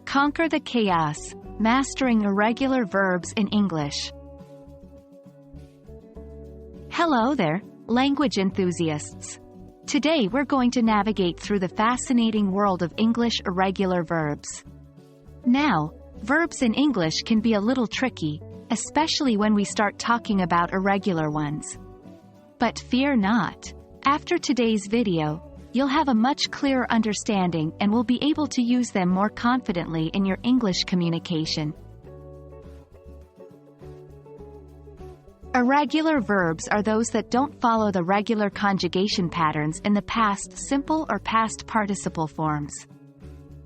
Conquer the chaos, mastering irregular verbs in English. Hello there, language enthusiasts. Today we're going to navigate through the fascinating world of English irregular verbs. Now, verbs in English can be a little tricky, especially when we start talking about irregular ones. But fear not. After today's video, you'll have a much clearer understanding and will be able to use them more confidently in your English communication. Irregular verbs are those that don't follow the regular conjugation patterns in the past simple or past participle forms.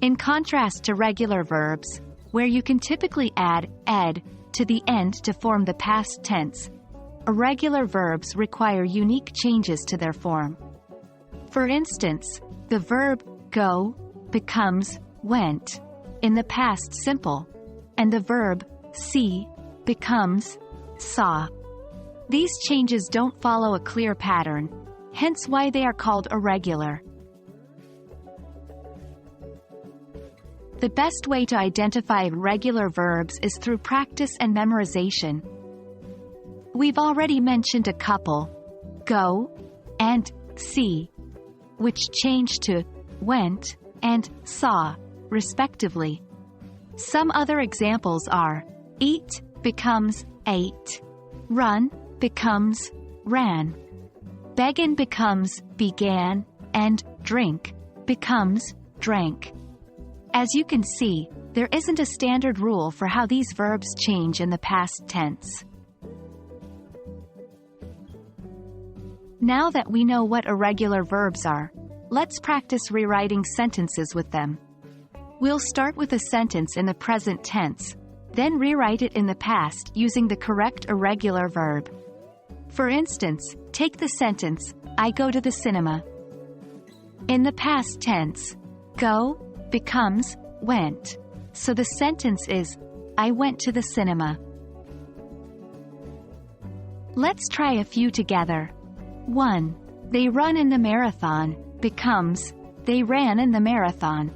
In contrast to regular verbs, where you can typically add ed to the end to form the past tense, irregular verbs require unique changes to their form. For instance, the verb go becomes went in the past simple, and the verb see becomes saw. These changes don't follow a clear pattern, hence why they are called irregular. The best way to identify irregular verbs is through practice and memorization. We've already mentioned a couple, go and see, which changed to went and saw, respectively. Some other examples are eat becomes ate, run becomes ran, begin becomes began, and drink becomes drank. As you can see, there isn't a standard rule for how these verbs change in the past tense. Now that we know what irregular verbs are, let's practice rewriting sentences with them. We'll start with a sentence in the present tense, then rewrite it in the past using the correct irregular verb. For instance, take the sentence, I go to the cinema. In the past tense, go becomes went, so the sentence is, I went to the cinema. Let's try a few together. 1. They run in the marathon becomes, they ran in the marathon.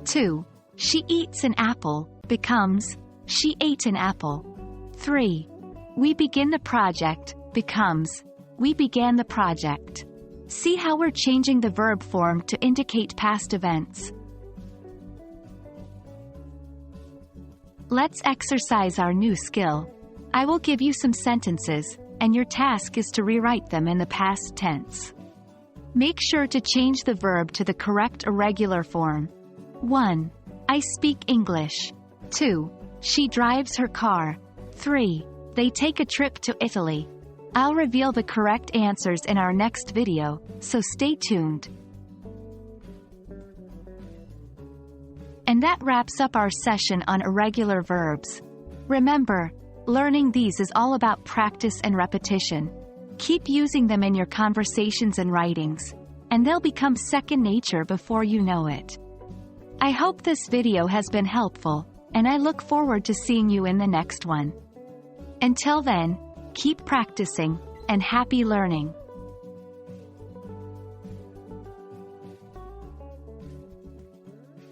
2. She eats an apple becomes, she ate an apple. 3. We begin the project becomes, we began the project. See how we're changing the verb form to indicate past events. Let's exercise our new skill. I will give you some sentences, and your task is to rewrite them in the past tense. Make sure to change the verb to the correct irregular form. 1. I speak English. 2. She drives her car. 3. They take a trip to Italy. I'll reveal the correct answers in our next video, so stay tuned. And that wraps up our session on irregular verbs. Remember, learning these is all about practice and repetition. Keep using them in your conversations and writings, and they'll become second nature before you know it. I hope this video has been helpful, and I look forward to seeing you in the next one. Until then, keep practicing, and happy learning.